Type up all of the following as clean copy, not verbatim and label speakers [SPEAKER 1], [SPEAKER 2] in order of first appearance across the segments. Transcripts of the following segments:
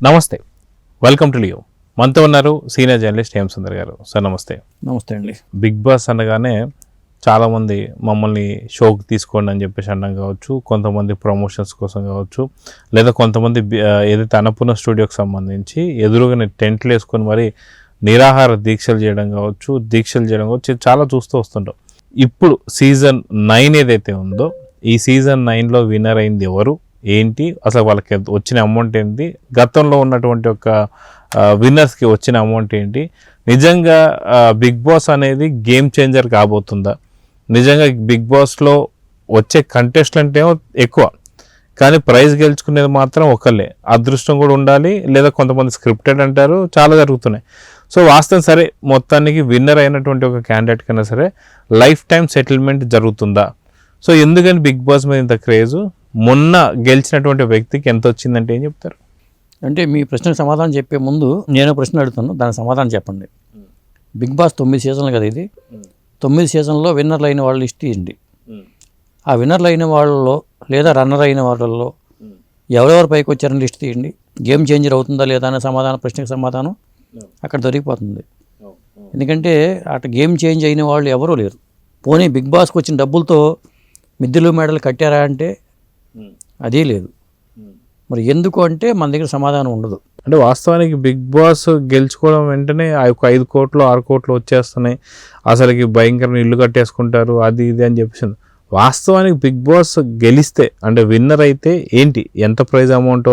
[SPEAKER 1] నమస్తే, welcome to Leo. మనతో ఉన్నారు సీనియర్ జర్నలిస్ట్ హేమ సుందర్ గారు. సార్ నమస్తే.
[SPEAKER 2] నమస్తే అండి.
[SPEAKER 1] బిగ్ బాస్ అనగానే చాలామంది మమ్మల్ని షోకి తీసుకోండి అని చెప్పేసి అనడం కావచ్చు, కొంతమంది ప్రమోషన్స్ కోసం కావచ్చు, లేదా కొంతమంది ఏదైతే అన్నపూర్ణ స్టూడియోకి సంబంధించి ఎదురుగానే టెంట్లు వేసుకొని మరి నిరాహార దీక్షలు చేయడం కావచ్చు, చాలా చూస్తూ వస్తుంటాం. ఇప్పుడు సీజన్ 9 ఏదైతే ఉందో, ఈ సీజన్ 9లో విన్నర్ అయింది ఎవరు, ఏంటి, అసలు వాళ్ళకి వచ్చిన అమౌంట్ ఏంటి, గతంలో ఉన్నటువంటి ఒక విన్నర్స్కి వచ్చిన అమౌంట్ ఏంటి, నిజంగా బిగ్ బాస్ అనేది గేమ్ చేంజర్ కాబోతుందా, నిజంగా బిగ్ బాస్లో వచ్చే కంటెస్టెంట్ ఏమో ఎక్కువ కానీ ప్రైజ్ గెలుచుకునేది మాత్రం ఒకళ్ళే, అదృష్టం కూడా ఉండాలి, లేదా కొంతమంది స్క్రిప్టెడ్ అంటారు, చాలా జరుగుతున్నాయి. సో వాస్తవం సరే, మొత్తానికి విన్నర్ అయినటువంటి ఒక క్యాండిడేట్ కన్నా సరే లైఫ్ టైం సెటిల్మెంట్ జరుగుతుందా? సో ఎందుకని బిగ్ బాస్ మీద ఇంత క్రేజు? మొన్న గెలిచినటువంటి వ్యక్తికి ఎంత వచ్చిందంటే ఏం చెప్తారు?
[SPEAKER 2] అంటే మీ ప్రశ్నకు సమాధానం చెప్పే ముందు నేను ప్రశ్న అడుగుతాను, దానికి సమాధానం చెప్పండి. బిగ్ బాస్ 9 సీజన్లు కదా ఇది. 9 సీజన్లో విన్నర్లు అయిన వాళ్ళు లిస్ట్ ఇవ్వండి. ఆ విన్నర్లు అయిన వాళ్ళలో లేదా రన్నర్ అయిన వాళ్ళలో ఎవరెవరు పైకి వచ్చారని లిస్ట్ తీయండి. గేమ్ చేంజర్ అవుతుందా లేదా అనే ప్రశ్నకు సమాధానం అక్కడ దొరికిపోతుంది. ఎందుకంటే అటు గేమ్ చేంజ్ అయిన వాళ్ళు ఎవరూ లేరు. పోనీ బిగ్ బాస్కి వచ్చిన డబ్బులతో మిద్దెలు మేడలు కట్టారా అంటే అదే లేదు. మరి ఎందుకు అంటే మన దగ్గర సమాధానం ఉండదు.
[SPEAKER 1] అంటే వాస్తవానికి బిగ్ బాస్ గెలుచుకోవడం వెంటనే ఆ యొక్క 5 కోట్లు 6 కోట్లు వచ్చేస్తున్నాయి, అసలుకి భయంకరమైన ఇల్లు కట్టేసుకుంటారు, అది ఇది అని చెప్పేసి. వాస్తవానికి బిగ్ బాస్ గెలిస్తే అంటే విన్నర్ అయితే ఏంటి, ఎంత ప్రైజ్ అమౌంట్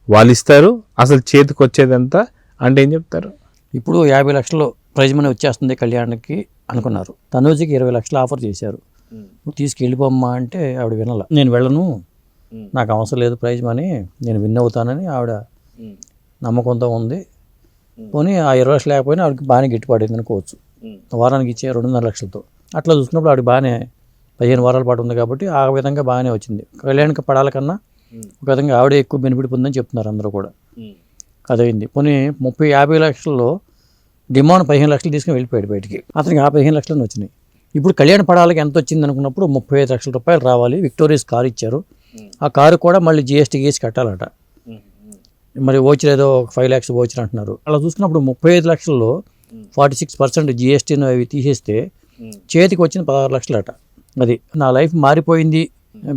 [SPEAKER 1] వాళ్ళు ఇస్తారు, అసలు చేతికి వచ్చేది ఎంత అంటే ఏం చెప్తారు?
[SPEAKER 2] ఇప్పుడు 50 లక్షలు ప్రైజ్ మనీ వచ్చేస్తుంది కళ్యాణ్కి అనుకున్నారు. తనూజికి 20 లక్షలు ఆఫర్ చేశారు. నువ్వు తీసుకెళ్ళిపోమ్మా అంటే ఆవిడ వినలా. నేను వెళ్ళను, నాకు అవసరం లేదు ప్రైజ్ మనీ, నేను విన్ అవుతానని ఆవిడ నమ్మకంతో ఉంది. పోనీ ఆ 20 లక్షలు లేకపోయినా ఆవిడకి బాగానే గిట్టుపడింది అనుకోవచ్చు. వారానికి ఇచ్చే 2.5 లక్షలతో అట్లా చూసుకున్నప్పుడు ఆవిడ బాగానే 15 వారాల పాటు ఉంది కాబట్టి ఆ విధంగా బాగానే వచ్చింది. కళ్యాణ్కి పడాల కన్నా ఒక విధంగా ఆవిడే ఎక్కువ బెనిఫిట్ పొందని చెప్తున్నారు అందరూ కూడా. అదైంది. పోనీ 50 లక్షల్లో డిమాండ్ 15 లక్షలు తీసుకుని వెళ్ళిపోయాడు బయటికి. అతనికి ఆ 15 లక్షలను వచ్చినాయి. ఇప్పుడు కళ్యాణ్ పడాలకి ఎంత వచ్చింది అనుకున్నప్పుడు 35 లక్షల రూపాయలు రావాలి. విక్టోరియస్ కారు ఇచ్చారు. ఆ కారు కూడా మళ్ళీ జిఎస్టీ గీసి కట్టాలట. మరి ఓచర్ ఏదో 5 lakhs ఓచర్ అంటున్నారు. అలా చూసుకున్నప్పుడు 35 లక్షల్లో 46% జిఎస్టీని అవి తీసేస్తే చేతికి వచ్చిన 16 లక్షలట. అది నా లైఫ్ మారిపోయింది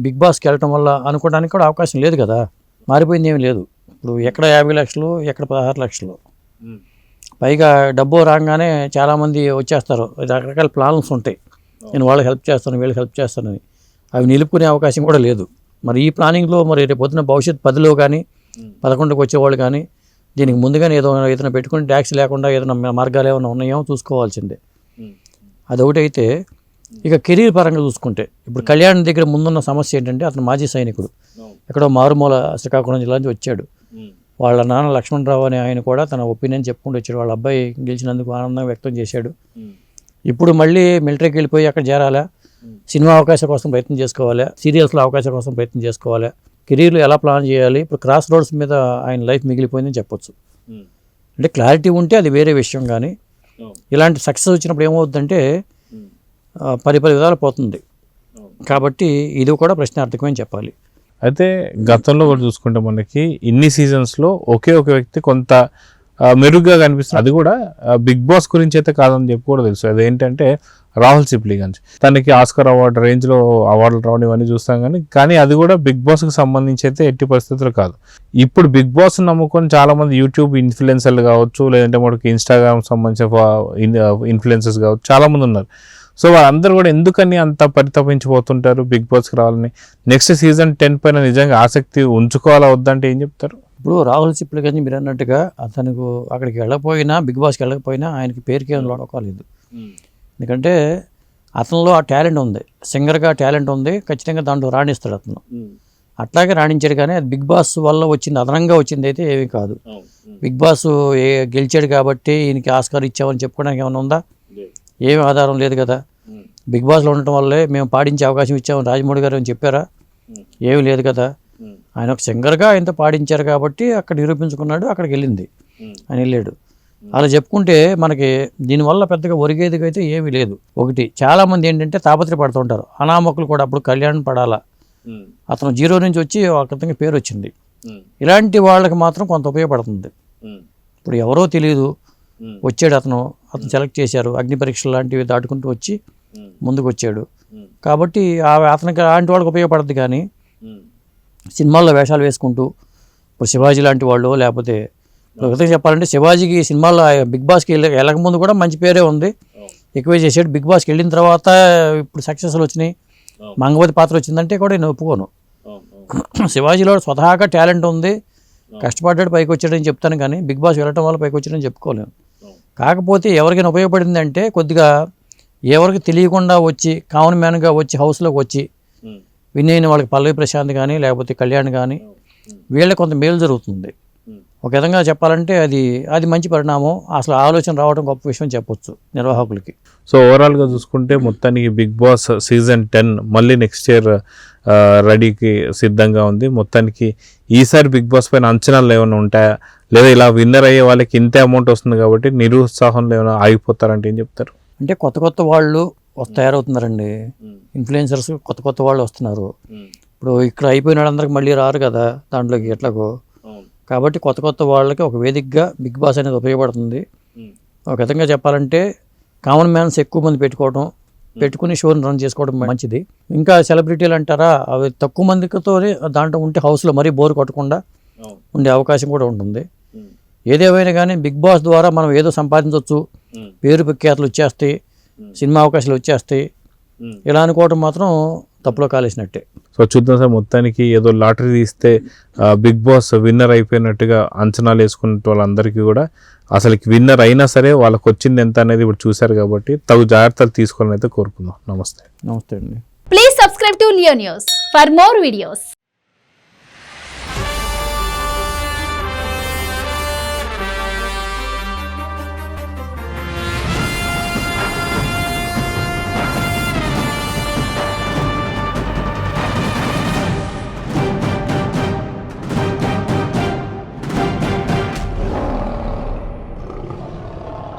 [SPEAKER 2] బిగ్ బాస్కి వెళ్ళటం వల్ల అనుకోవడానికి కూడా అవకాశం లేదు కదా. మారిపోయింది ఏమీ లేదు. ఇప్పుడు ఎక్కడ 50 లక్షలు, ఎక్కడ 16 లక్షలు. పైగా డబ్బు రాగానే చాలామంది వచ్చేస్తారు. రకరకాల ప్లాన్స్ ఉంటాయి. నేను వాళ్ళకి హెల్ప్ చేస్తాను, వీళ్ళకి హెల్ప్ చేస్తానని. అవి నిలుపుకునే అవకాశం కూడా లేదు. మరి ఈ ప్లానింగ్లో మరి రేపు పొద్దున భవిష్యత్ 10లో కానీ 11కి వచ్చేవాళ్ళు కానీ దీనికి ముందుగానే ఏదైనా పెట్టుకుని ట్యాక్స్ లేకుండా ఏదైనా మార్గాలు ఏమైనా ఉన్నాయో చూసుకోవాల్సిందే. అదొకటైతే ఇక కెరీర్ పరంగా చూసుకుంటే ఇప్పుడు కళ్యాణ్ దగ్గర ముందున్న సమస్య ఏంటంటే అతను మాజీ సైనికుడు, ఎక్కడో మారుమూల శ్రీకాకుళం జిల్లా నుంచి వచ్చాడు. వాళ్ళ నాన్న లక్ష్మణరావు అనే ఆయన కూడా తన ఒపీనియన్ చెప్పుకుంటూ వచ్చాడు. వాళ్ళ అబ్బాయి గెలిచినందుకు ఆనందం వ్యక్తం చేశాడు. ఇప్పుడు మళ్ళీ మిలిటరీకి వెళ్ళిపోయి అక్కడ చేరాలా, సినిమా అవకాశం కోసం ప్రయత్నం చేసుకోవాలా, సీరియల్స్లో అవకాశం కోసం ప్రయత్నం చేసుకోవాలా, కెరీర్లో ఎలా ప్లాన్ చేయాలి, ఇప్పుడు క్రాస్ రోడ్స్ మీద ఆయన లైఫ్ మిగిలిపోయిందని చెప్పొచ్చు. అంటే క్లారిటీ ఉంటే అది వేరే విషయం. కానీ ఇలాంటి సక్సెస్ వచ్చినప్పుడు ఏమవుతుందంటే 10 విధాలు పోతుంది. కాబట్టి ఇది కూడా ప్రశ్నార్థకమని చెప్పాలి.
[SPEAKER 1] అయితే గతంలో కూడా చూసుకుంటే మనకి ఇన్ని సీజన్స్లో ఒకే ఒక వ్యక్తి కొంత మెరుగ్గా కనిపిస్తుంది. అది కూడా బిగ్ బాస్ గురించి అయితే కాదని చెప్పి కూడా తెలుసు. అదేంటంటే రాహుల్ సిప్లిగంజ్. తనకి ఆస్కర్ అవార్డు రేంజ్లో అవార్డులు రావడం ఇవన్నీ చూస్తాం కానీ అది కూడా బిగ్ బాస్కి సంబంధించి అయితే ఎట్టి పరిస్థితులు కాదు. ఇప్పుడు బిగ్ బాస్ నమ్ముకొని చాలామంది యూట్యూబ్ ఇన్ఫ్లుయెన్సర్లు కావచ్చు, లేదంటే మనకి ఇన్స్టాగ్రామ్ సంబంధించిన ఇన్ఫ్లుయెన్సర్స్ కావచ్చు, చాలామంది ఉన్నారు. సో వాళ్ళందరూ కూడా ఎందుకని అంత పరితపించిపోతుంటారు బిగ్ బాస్కి రావాలని? నెక్స్ట్ సీజన్ 10 పైన నిజంగా ఆసక్తి ఉంచుకోవాలా వద్దంటే ఏం చెప్తారు?
[SPEAKER 2] ఇప్పుడు రాహుల్ సిప్లిగంజ్ మీరు అన్నట్టుగా అతనికి అక్కడికి వెళ్ళకపోయినా, బిగ్ బాస్కి వెళ్ళకపోయినా ఆయనకి పేరుకి ఏం లోడలేదు. ఎందుకంటే అతనిలో ఆ టాలెంట్ ఉంది, సింగర్గా టాలెంట్ ఉంది, ఖచ్చితంగా దాంట్లో రాణిస్తాడు అతను. అట్లాగే రాణించాడు. కానీ అది బిగ్ బాస్ వల్ల వచ్చింది, అదనంగా వచ్చింది అయితే ఏమీ కాదు. బిగ్ బాస్ గెలిచాడు కాబట్టి ఈయనకి ఆస్కార్ ఇచ్చామని చెప్పుకోవడానికి ఏమైనా ఉందా? ఏమి ఆధారం లేదు కదా. బిగ్ బాస్లో ఉండటం వల్లే మేము పాడించే అవకాశం ఇచ్చామని రాజమౌళి గారు అని చెప్పారా? ఏమీ లేదు కదా. ఆయన ఒక సింగర్గా ఆయనతో పాడించారు కాబట్టి అక్కడ నిరూపించుకున్నాడు, అక్కడికి వెళ్ళింది, ఆయన వెళ్ళాడు. అలా చెప్పుకుంటే మనకి దీనివల్ల పెద్దగా ఒరిగేదిగా అయితే ఏమీ లేదు. ఒకటి, చాలామంది ఏంటంటే తాపత్రయపడుతుంటారు. అనామకులు కూడా అప్పుడు కళ్యాణ్ పడాలా, అతను 0 నుంచి వచ్చి అతనికి పేరు వచ్చింది. ఇలాంటి వాళ్ళకి మాత్రం కొంత ఉపయోగపడుతుంది. ఇప్పుడు ఎవరో తెలియదు, వచ్చాడు అతను సెలెక్ట్ చేశారు, అగ్ని పరీక్షలు లాంటివి దాటుకుంటూ వచ్చి ముందుకు వచ్చాడు కాబట్టి అతనికి అలాంటి వాళ్ళకి ఉపయోగపడుతుంది. కానీ సినిమాల్లో వేషాలు వేసుకుంటూ ఇప్పుడు శివాజీ లాంటి వాళ్ళు, లేకపోతే ఒకటే చెప్పాలంటే శివాజీకి సినిమాల్లో బిగ్ బాస్కి వెళ్ళకముందు కూడా మంచి పేరే ఉంది, ఎక్కువే చేసాడు. బిగ్ బాస్కి వెళ్ళిన తర్వాత ఇప్పుడు సక్సెస్లు వచ్చినాయి, మంగవతి పాత్ర వచ్చిందంటే కూడా నేను ఒప్పుకోను. శివాజీలో స్వతహాగా టాలెంట్ ఉంది, కష్టపడ్డాడు పైకి వచ్చాడని చెప్తాను, కానీ బిగ్ బాస్ వెళ్ళటం వల్ల పైకి వచ్చాడని చెప్పుకోలేను. కాకపోతే ఎవరికైనా ఉపయోగపడింది అంటే కొద్దిగా ఎవరికి తెలియకుండా వచ్చి కామన్ మ్యాన్గా వచ్చి హౌస్లోకి వచ్చి విన్ అయిన వాళ్ళకి పల్లవి ప్రశాంత్ కానీ లేకపోతే కళ్యాణ్ కానీ వీళ్ళకి కొంత మేలు జరుగుతుంది. ఒక విధంగా చెప్పాలంటే అది మంచి పరిణామం. అసలు ఆలోచన రావడం గొప్ప విషయం చెప్పొచ్చు నిర్వాహకులకి.
[SPEAKER 1] సో ఓవరాల్గా చూసుకుంటే మొత్తానికి బిగ్ బాస్ సీజన్ 10 మళ్ళీ నెక్స్ట్ ఇయర్ రెడీకి సిద్ధంగా ఉంది. మొత్తానికి ఈసారి బిగ్ బాస్ పైన అంచనాలు ఏమైనా ఉంటాయా, లేదా ఇలా విన్నర్ అయ్యే వాళ్ళకి ఇంతే అమౌంట్ వస్తుంది కాబట్టి నిరుత్సాహంలో ఏమైనా ఆగిపోతారంటే ఏం చెప్తారు?
[SPEAKER 2] అంటే కొత్త వాళ్ళు తయారవుతున్నారండి, ఇన్ఫ్లుయెన్సర్స్ కొత్త వాళ్ళు వస్తున్నారు. ఇప్పుడు ఇక్కడ అయిపోయిన వాళ్ళందరికీ మళ్ళీ రారు కదా దాంట్లోకి ఎట్లాగో. కాబట్టి కొత్త వాళ్ళకి ఒక వేదికగా బిగ్ బాస్ అనేది ఉపయోగపడుతుంది. ఒక విధంగా చెప్పాలంటే కామన్ మ్యాన్స్ ఎక్కువ మంది పెట్టుకుని షోని రన్ చేసుకోవడం మంచిది. ఇంకా సెలబ్రిటీలు అంటారా, అవి తక్కువ మందితోనే దాంట్లో ఉంటే హౌస్లో మరీ బోర్ కొట్టకుండా ఉండే అవకాశం కూడా ఉంటుంది. ఏదేమైనా కానీ బిగ్ బాస్ ద్వారా మనం ఏదో సంపాదించవచ్చు, పేరు ప్రఖ్యాతులు వచ్చేస్తాయి, సినిమా అవకాశాలు వచ్చేస్తాయి, ఇలా అనుకోవడం మాత్రం తప్పులో కాలేసినట్టే.
[SPEAKER 1] సో చూద్దాం సార్, మొత్తానికి ఏదో లాటరీ తీస్తే బిగ్ బాస్ విన్నర్ అయిపోయినట్టుగా అంచనాలు వేసుకున్న వాళ్ళందరికీ కూడా అసలుకి విన్నర్ అయినా సరే వాళ్ళకి వచ్చింది ఎంత అనేది ఇప్పుడు చూశారు కాబట్టి తగు జాగ్రత్తలు తీసుకోవాలని అయితే కోరుకుందాం. నమస్తే
[SPEAKER 2] అండి.
[SPEAKER 3] Please subscribe to Leo news for more videos.